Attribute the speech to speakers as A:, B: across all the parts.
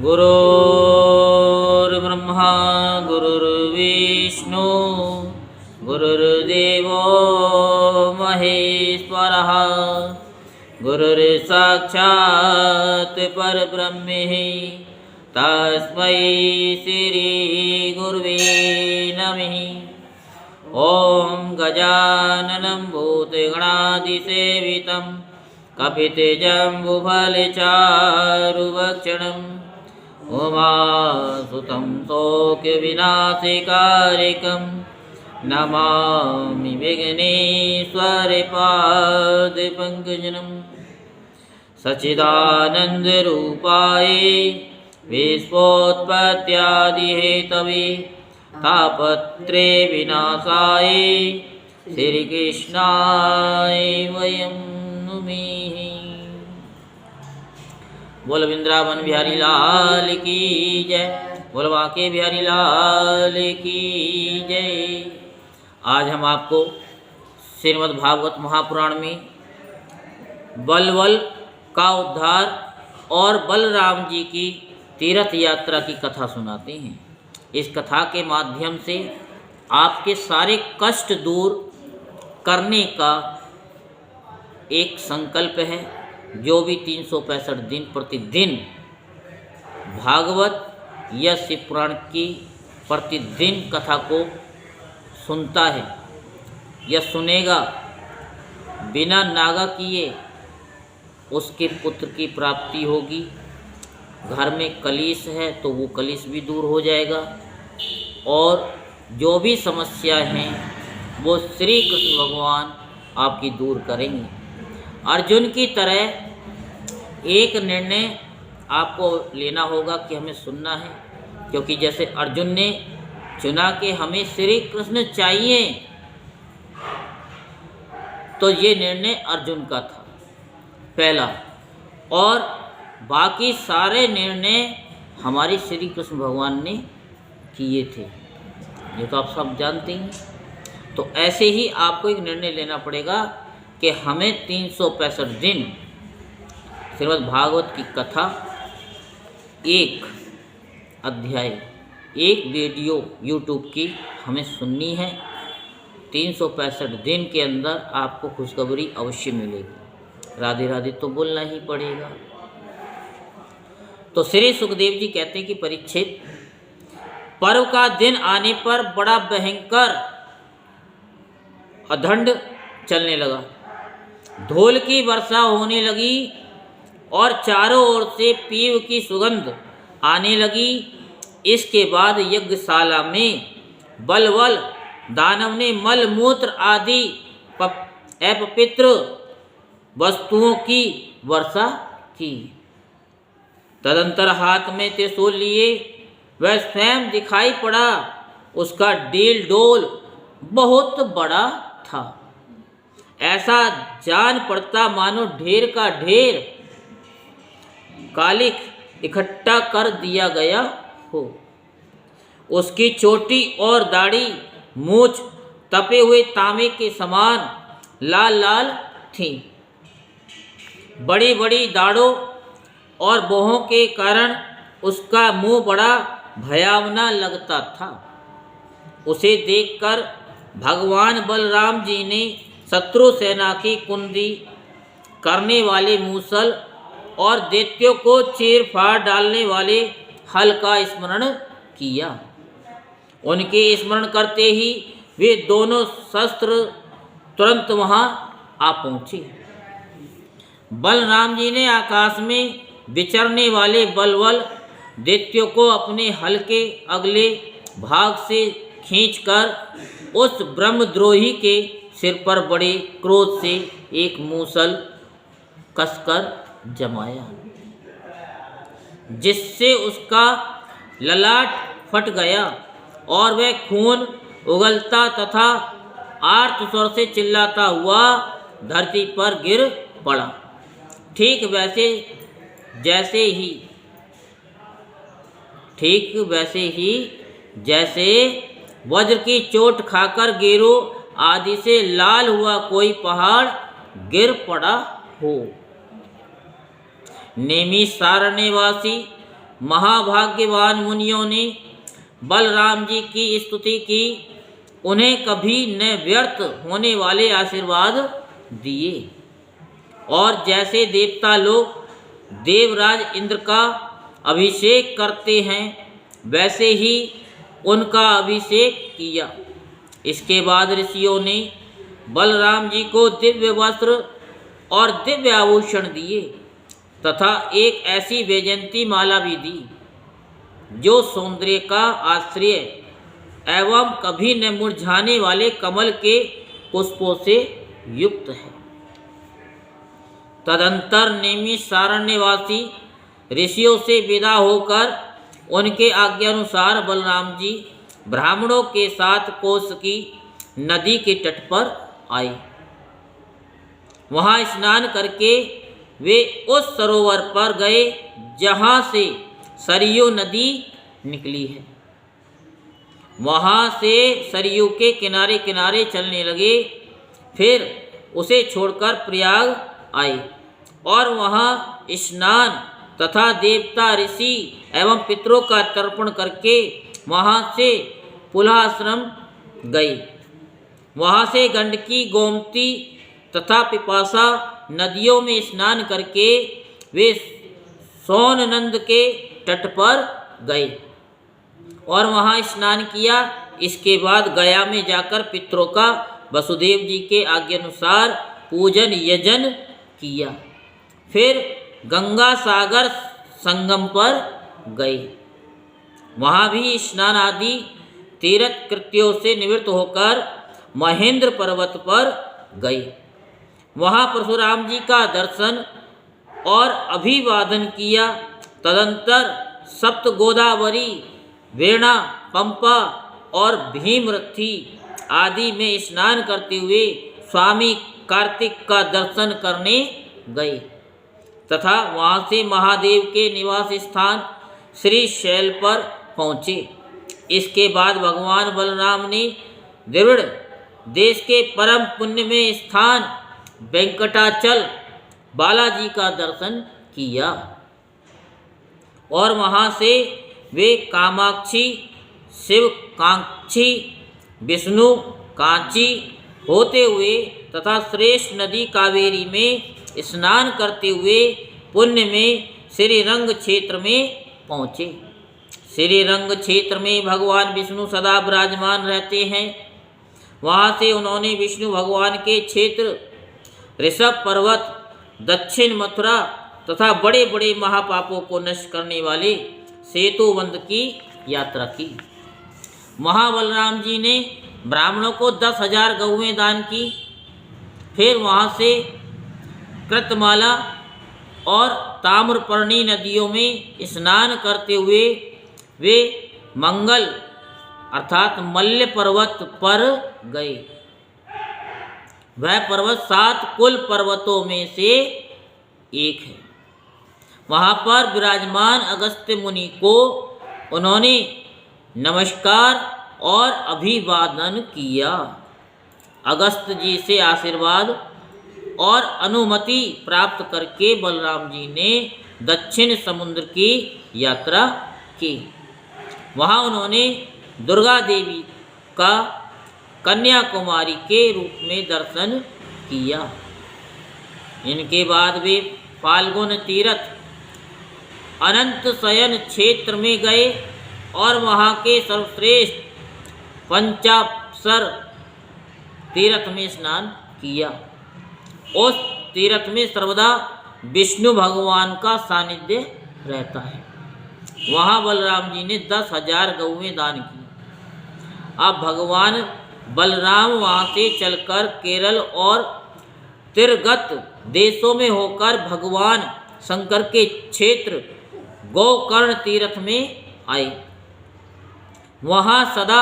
A: गुरुर्ब्रह्मा गुरुर्विष्णु गुरुर्देवो महेश्वरः गुरुर्साक्षात् परब्रह्म तस्मै श्री गुरुवे नमः। ओम गजाननं भूतगणाधिसेवितं कपितजम्बुफलचारुभक्षणम् उमासुतं शोकविनाशकारिकं नमामि विघ्नेश्वरपादपङ्कजं। सच्चिदानन्दरूपाय विश्वोत्पत्त्यादिहेतवे तापत्रे विनाशाय श्रीकृष्णाय वयं नुमः। बोल वृंदावन बिहारी लाल की जय, बोल बांके बिहारी लाल की जय। आज हम आपको श्रीमद् भागवत महापुराण में बलवल का उद्धार और बलराम जी की तीर्थ यात्रा की कथा सुनाते हैं। इस कथा के माध्यम से आपके सारे कष्ट दूर करने का एक संकल्प है। जो भी 365 दिन प्रतिदिन भागवत या शिव पुराण की प्रतिदिन कथा को सुनता है या सुनेगा बिना नागा किए, उसके पुत्र की प्राप्ति होगी। घर में कलेश है तो वो कलेश भी दूर हो जाएगा और जो भी समस्या हैं वो श्री कृष्ण भगवान आपकी दूर करेंगे। अर्जुन की तरह एक निर्णय आपको लेना होगा कि हमें सुनना है, क्योंकि जैसे अर्जुन ने चुना कि हमें श्री कृष्ण चाहिए, तो ये निर्णय अर्जुन का था पहला, और बाकी सारे निर्णय हमारे श्री कृष्ण भगवान ने किए थे, ये तो आप सब जानते हैं। तो ऐसे ही आपको एक निर्णय लेना पड़ेगा कि हमें 365 दिन श्रीमद् भागवत की कथा, एक अध्याय, एक वीडियो यूट्यूब की हमें सुननी है। 365 दिन के अंदर आपको खुशखबरी अवश्य मिलेगी। राधे राधे तो बोलना ही पड़ेगा। तो श्री सुखदेव जी कहते हैं कि परीक्षित, पर्व का दिन आने पर बड़ा भयंकर अधंड चलने लगा, धूल की वर्षा होने लगी और चारों ओर से पीव की सुगंध आने लगी। इसके बाद यज्ञशाला में बलवल दानव ने मल मूत्र आदि अपवित्र वस्तुओं की वर्षा की। तदंतर हाथ में त्रिशूल लिए वह स्वयं दिखाई पड़ा। उसका डील डोल बहुत बड़ा था, ऐसा जान पड़ता मानो ढेर का ढेर कालिख इकट्ठा कर दिया गया हो। उसकी चोटी और दाढ़ी मूछ तपे हुए तांबे के समान लाल लाल थी। बड़ी बड़ी दाढ़ों और भौहों के कारण उसका मुंह बड़ा भयावना लगता था। उसे देखकर भगवान बलराम जी ने शत्रु सेना की कुंदी करने वाले मूसल और दैत्यों को चीर फाड़ डालने वाले हल का स्मरण किया। उनके स्मरण करते ही वे दोनों शस्त्र तुरंत वहां आ पहुंचे। बलराम जी ने आकाश में विचरने वाले बलवल दैत्यों को अपने हल के अगले भाग से खींचकर उस ब्रह्मद्रोही के सिर पर बड़े क्रोध से एक मूसल कसकर जमाया, जिससे उसका ललाट फट गया और वह खून उगलता तथा आर्त स्वर से चिल्लाता हुआ धरती पर गिर पड़ा। ठीक वैसे ही जैसे वज्र की चोट खाकर गेरू आदि से लाल हुआ कोई पहाड़ गिर पड़ा हो। नेमी सारण्यवासी महाभाग्यवान मुनियों ने बलराम जी की स्तुति की, उन्हें कभी न व्यर्थ होने वाले आशीर्वाद दिए। और जैसे देवता लोग देवराज इंद्र का अभिषेक करते हैं, वैसे ही उनका अभिषेक किया। इसके बाद ऋषियों ने बलराम जी को दिव्य वस्त्र और दिव्य आभूषण दिए तथा एक ऐसी वैजयंती माला भी दी जो सौंदर्य का आश्रय एवं कभी न मुरझाने वाले कमल के पुष्पों से युक्त है। तदंतर नैमिषारण्यवासी ऋषियों से विदा होकर उनके आज्ञानुसार बलराम जी ब्राह्मणों के साथ कौशिकी नदी के तट पर आए। वहां स्नान करके वे उस सरोवर पर गए जहां से सरयू नदी निकली है। वहां से सरयू के किनारे किनारे चलने लगे, फिर उसे छोड़कर प्रयाग आए और वहां स्नान तथा देवता ऋषि एवं पितरों का तर्पण करके वहां से पुलाश्रम गए। वहां से गंडकी, गोमती तथा पिपासा नदियों में स्नान करके वे सोननंद के तट पर गए और वहां स्नान किया। इसके बाद गया में जाकर पितरों का वसुदेव जी के आज्ञानुसार पूजन यजन किया। फिर गंगा सागर संगम पर गए। वहां भी स्नान आदि तीर्थ कृत्यों से निवृत्त होकर महेंद्र पर्वत पर गए। वहां परशुराम जी का दर्शन और अभिवादन किया। तदंतर सप्त गोदावरी, वेणा, पंपा और भीमरथी आदि में स्नान करते हुए स्वामी कार्तिक का दर्शन करने गए तथा वहां से महादेव के निवास स्थान श्री शैल पर पहुँचे। इसके बाद भगवान बलराम ने द्रविड़ देश के परम पुण्यमय स्थान वेंकटाचल बालाजी का दर्शन किया और वहां से वे कामाक्षी, शिवकाक्षी, विष्णु कांची होते हुए तथा श्रेष्ठ नदी कावेरी में स्नान करते हुए पुण्य में श्रीरंग क्षेत्र में पहुँचे। श्रीरंग क्षेत्र में भगवान विष्णु सदा विराजमान रहते हैं। वहाँ से उन्होंने विष्णु भगवान के क्षेत्र ऋषभ पर्वत, दक्षिण मथुरा तथा बड़े बड़े महापापों को नष्ट करने वाले सेतुबंध की यात्रा की। वहाँ बलराम जी ने ब्राह्मणों को 10,000 गौएं दान की। फिर वहाँ से कृतमाला और ताम्रपर्णी नदियों में स्नान करते हुए वे मंगल अर्थात मल्य पर्वत पर गए। वह पर्वत 7 कुल पर्वतों में से एक है। वहाँ पर विराजमान अगस्त्य मुनि को उन्होंने नमस्कार और अभिवादन किया। अगस्त्य जी से आशीर्वाद और अनुमति प्राप्त करके बलराम जी ने दक्षिण समुद्र की यात्रा की। वहाँ उन्होंने दुर्गा देवी का कन्याकुमारी के रूप में दर्शन किया। इनके बाद वे फाल्गुन तीर्थ अनंत शयन क्षेत्र में गए और वहाँ के सर्वश्रेष्ठ पंचाप्सर तीर्थ में स्नान किया। उस तीर्थ में सर्वदा विष्णु भगवान का सानिध्य रहता है। वहाँ बलराम जी ने 10,000 गौएं दान की। अब भगवान बलराम वहाँ से चलकर केरल और तिरगत देशों में होकर भगवान शंकर के क्षेत्र गोकर्ण तीर्थ में आए। वहाँ सदा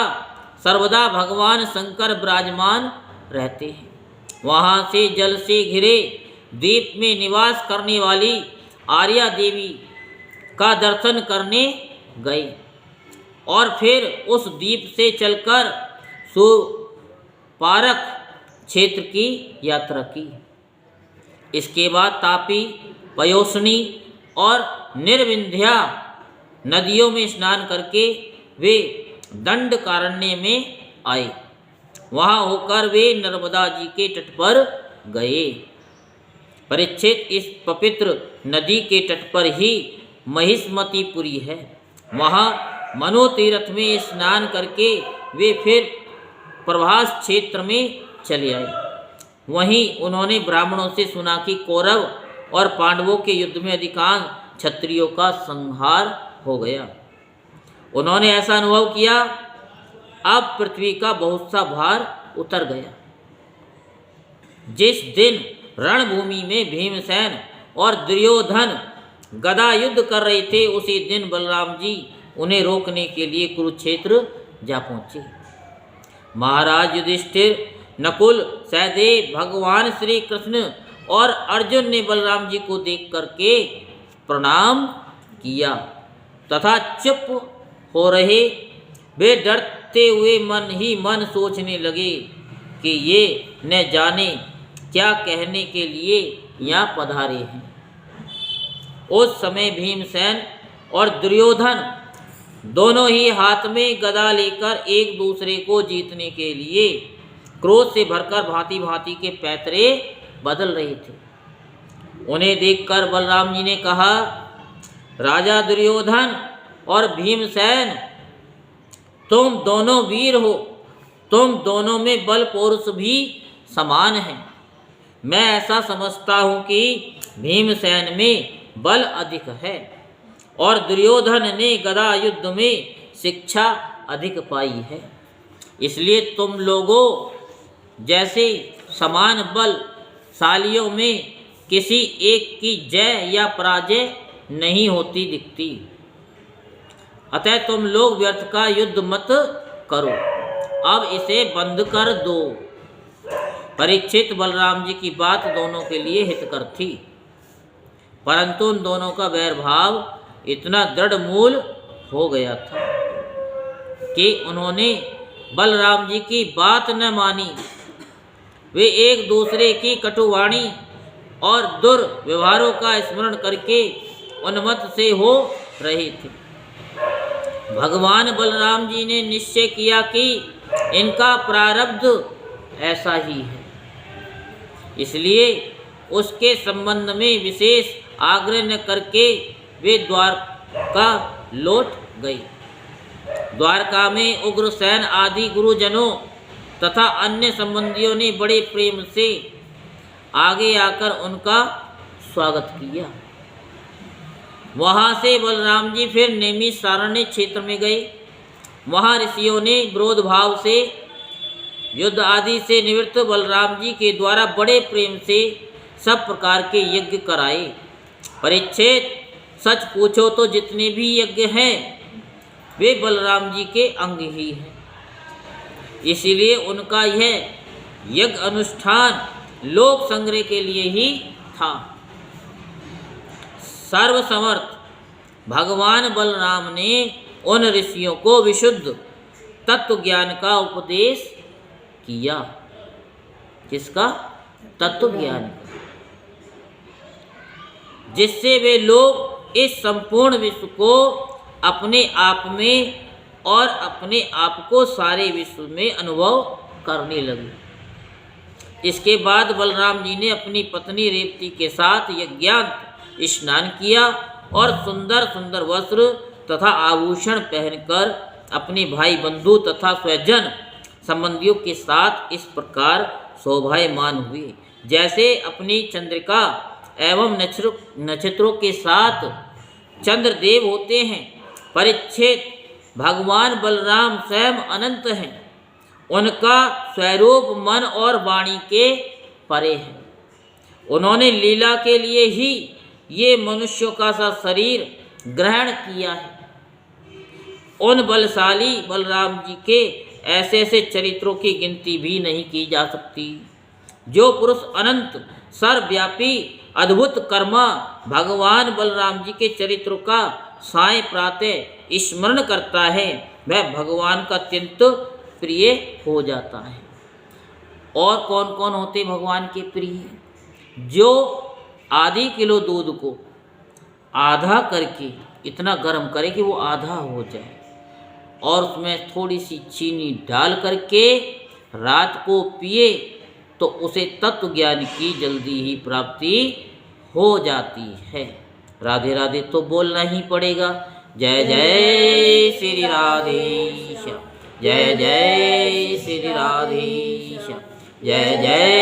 A: सर्वदा भगवान शंकर विराजमान रहते हैं। वहाँ से जल से घिरे द्वीप में निवास करने वाली आर्या देवी का दर्शन करने गए और फिर उस द्वीप से चलकर सुपारक क्षेत्र की यात्रा की। इसके बाद तापी, पयोसनी और निर्विंध्या नदियों में स्नान करके वे दंडकारण्य में आए। वहां होकर वे नर्मदा जी के तट पर गए। परीक्षित, इस पवित्र नदी के तट पर ही महिष्मतीपुरी है। वहां मनोतीर्थ में स्नान करके वे फिर प्रभास क्षेत्र में चले आए। वहीं उन्होंने ब्राह्मणों से सुना कि कौरव और पांडवों के युद्ध में अधिकांश क्षत्रियों का संहार हो गया। उन्होंने ऐसा अनुभव किया, अब पृथ्वी का बहुत सा भार उतर गया। जिस दिन रणभूमि में भीमसेन और दुर्योधन गदा युद्ध कर रहे थे, उसी दिन बलराम जी उन्हें रोकने के लिए कुरुक्षेत्र जा पहुंचे। महाराज युधिष्ठिर, नकुल, सहदेव, भगवान श्री कृष्ण और अर्जुन ने बलराम जी को देख करके प्रणाम किया तथा चुप हो रहे। वे डरते हुए मन ही मन सोचने लगे कि ये न जाने क्या कहने के लिए यहाँ पधारे हैं। उस समय भीमसेन और दुर्योधन दोनों ही हाथ में गदा लेकर एक दूसरे को जीतने के लिए क्रोध से भरकर भांति भांति के पैतरे बदल रहे थे। उन्हें देखकर बलराम जी ने कहा, राजा दुर्योधन और भीमसेन, तुम दोनों वीर हो, तुम दोनों में बल पौरुष भी समान है। मैं ऐसा समझता हूँ कि भीमसेन में बल अधिक है और दुर्योधन ने गदा युद्ध में शिक्षा अधिक पाई है। इसलिए तुम लोगों जैसे समान बलशालियों में किसी एक की जय या पराजय नहीं होती दिखती। अतः तुम लोग व्यर्थ का युद्ध मत करो, अब इसे बंद कर दो। परीक्षित, बलराम जी की बात दोनों के लिए हितकर थी, परंतु उन दोनों का वैर भाव इतना दृढ़ मूल हो गया था कि उन्होंने बलराम जी की बात न मानी। वे एक दूसरे की कटुवाणी और दुर्व्यवहारों का स्मरण करके उन्मत्त से हो रहे थे। भगवान बलराम जी ने निश्चय किया कि इनका प्रारब्ध ऐसा ही है, इसलिए उसके संबंध में विशेष आग्रह न करके वे द्वारका लौट गए। द्वारका में उग्रसेन आदि गुरुजनों तथा अन्य संबंधियों ने बड़े प्रेम से आगे आकर उनका स्वागत किया। वहां से बलराम जी फिर नैमिषारण्य क्षेत्र में गए। वहां ऋषियों ने विरोध भाव से युद्ध आदि से निवृत्त बलराम जी के द्वारा बड़े प्रेम से सब प्रकार के यज्ञ कराए। परीक्षित, सच पूछो तो जितने भी यज्ञ हैं वे बलराम जी के अंग ही हैं। इसीलिए उनका यह यज्ञ अनुष्ठान लोक संग्रह के लिए ही था। सर्वसमर्थ भगवान बलराम ने उन ऋषियों को विशुद्ध तत्व ज्ञान का उपदेश किया। किसका? तत्व ज्ञान, जिससे वे लोग इस संपूर्ण विश्व को अपने आप में और अपने आप को सारे विश्व में अनुभव करने लगे। इसके बाद बलराम जी ने अपनी पत्नी रेवती के साथ यज्ञांत स्नान किया और सुंदर सुंदर वस्त्र तथा आभूषण पहनकर अपने भाई बंधु तथा स्वजन संबंधियों के साथ इस प्रकार शोभायमान हुए, जैसे अपनी चंद्रिका एवं नक्षत्रों के साथ चंद्रदेव होते हैं। परीक्षित, भगवान बलराम स्वयं अनंत हैं। उनका स्वरूप मन और वाणी के परे है। उन्होंने लीला के लिए ही ये मनुष्यों का सा शरीर ग्रहण किया है। उन बलशाली बलराम जी के ऐसे ऐसे चरित्रों की गिनती भी नहीं की जा सकती। जो पुरुष अनंत सर्वव्यापी अद्भुत कर्मा भगवान बलराम जी के चरित्रों का साय प्रातः स्मरण करता है, वह भगवान का अत्यंत प्रिय हो जाता है। और कौन कौन होते भगवान के प्रिय? जो आधी किलो दूध को आधा करके इतना गर्म करें कि वो आधा हो जाए और उसमें थोड़ी सी चीनी डाल करके रात को पिए तो उसे तत्व ज्ञान की जल्दी ही प्राप्ति हो जाती है। राधे राधे तो बोलना ही पड़ेगा। जय जय श्री राधेश, जय जय श्री राधेश, जय जय